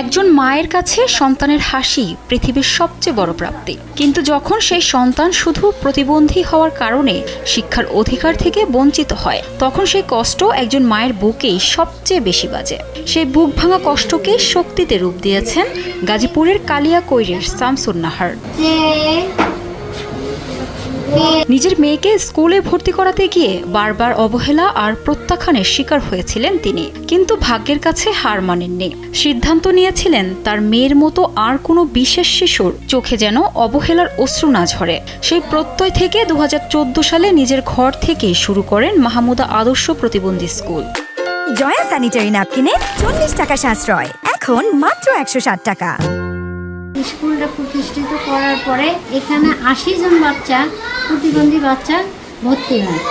একজন মায়ের কাছে সন্তানের হাসি পৃথিবীর সবচেয়ে বড় প্রাপ্তি, কিন্তু যখন সেই সন্তান শুধু প্রতিবন্ধী হওয়ার কারণে শিক্ষার অধিকার থেকে বঞ্চিত হয়, তখন সেই কষ্ট একজন মায়ের বুকেই সবচেয়ে বেশি বাজে। সেই বুক ভাঙা কষ্টকে শক্তিতে রূপ দিয়েছেন গাজীপুরের কালিয়াকৈরের শামসুন নাহার। নিজের মেয়েকে স্কুলে ভর্তি করাতে গিয়ে বারবার অবহেলা আর প্রত্যাখ্যানের শিকার হয়েছিলেন তিনি, কিন্তু ভাগ্যের কাছে হার মানেননি। সিদ্ধান্ত নিয়েছিলেন তার মেয়ের মতো আর কোনো বিশেষ শিশুর চোখে যেন অবহেলার অশ্রু না ঝরে। সেই প্রত্যয় থেকে 2014 সালে নিজের ঘর থেকে শুরু করেন মাহমুদা আদর্শ প্রতিবন্ধী স্কুল। জয়া স্যানিটারি ন্যাপকিনে 40 টাকা সাশ্রয়, এখন মাত্র 160 টাকা। স্কুলটা প্রতিষ্ঠিত করার পরে এখানে 80 জন প্রতিবন্ধী বাচ্চা ভর্তি হয়।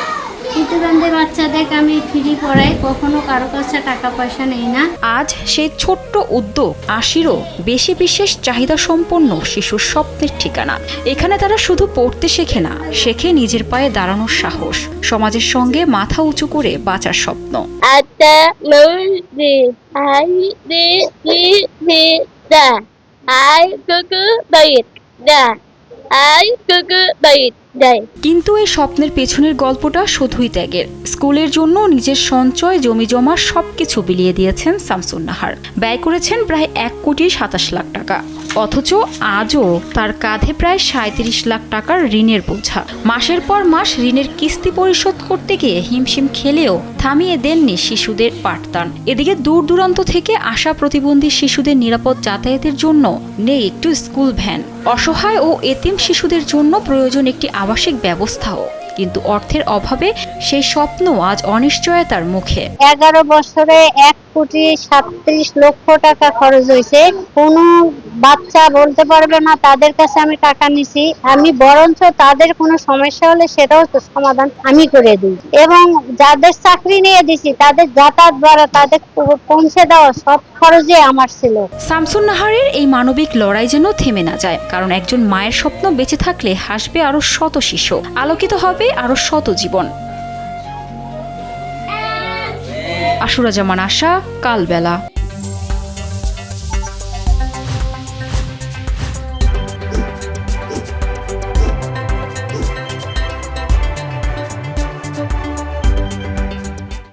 প্রতিবন্ধী বাচ্চাদেরকে আমি ফ্রি পড়াই, কখনো কারো কাছে টাকা পয়সা নেই না। আজ সেই ছোট্ট উদ্যোগ 80-রও বেশি বিশেষ চাহিদা সম্পন্ন শিশুর স্বপ্নের ঠিকানা। এখানে তারা শুধু পড়তে শেখে না, শেখে নিজের পায়ে দাঁড়ানোর সাহস, সমাজের সঙ্গে মাথা উঁচু করে বাঁচার স্বপ্ন। কিন্তু এই স্বপ্নের পেছনের গল্পটা শুধুই ত্যাগের। স্কুলের জন্য নিজের সঞ্চয়, জমি জমা সবকিছু বিলিয়ে দিয়েছেন শামসুন নাহার। ব্যয় করেছেন প্রায় 1,27 লাখ টাকা, অথচ আজও তার কাঁধে প্রায় 37 লাখ টাকার ঋণের বোঝা। মাসের পর মাস ঋণের কিস্তি পরিশোধ করতে গিয়ে হিমশিম খেলেও থামিয়ে দেননি শিশুদের পাঠদান। এদিকে দূর দূরান্ত থেকে আসা প্রতিবন্ধী শিশুদের নিরাপদ যাতায়াতের জন্য নেই একটু স্কুল ভ্যান। অসহায় ও এতিম শিশুদের জন্য প্রয়োজন একটি আবাসিক ব্যবস্থাও, কিন্তু অর্থের অভাবে সেই স্বপ্ন আজ অনিশ্চয়তার মুখে। 11 বছরে 1,37,00,000 টাকা খরচ হয়েছে। কোনো বাচ্চা বলতে পারবে না তাদের কাছে আমি টাকা নিছি। আমি বরঞ্চ তাদের কোনো সমস্যা হলে সেটাও তো সমাধান আমি করে দিই, এবং যাদের চাকরি নিয়ে দিছি তাদের যাতায়াত ভাড়া, তাদের পৌঁছে দেওয়া সব খরচে আমার ছিল। শামসুন নাহারের এই মানবিক লড়াই যেন থেমে না যায়, কারণ একজন মায়ের স্বপ্ন বেঁচে থাকলে হাসবে আরো শত শিশু, আলোকিত হবে আরো শত জীবন। আশুরা জামান আশা, কালবেলা।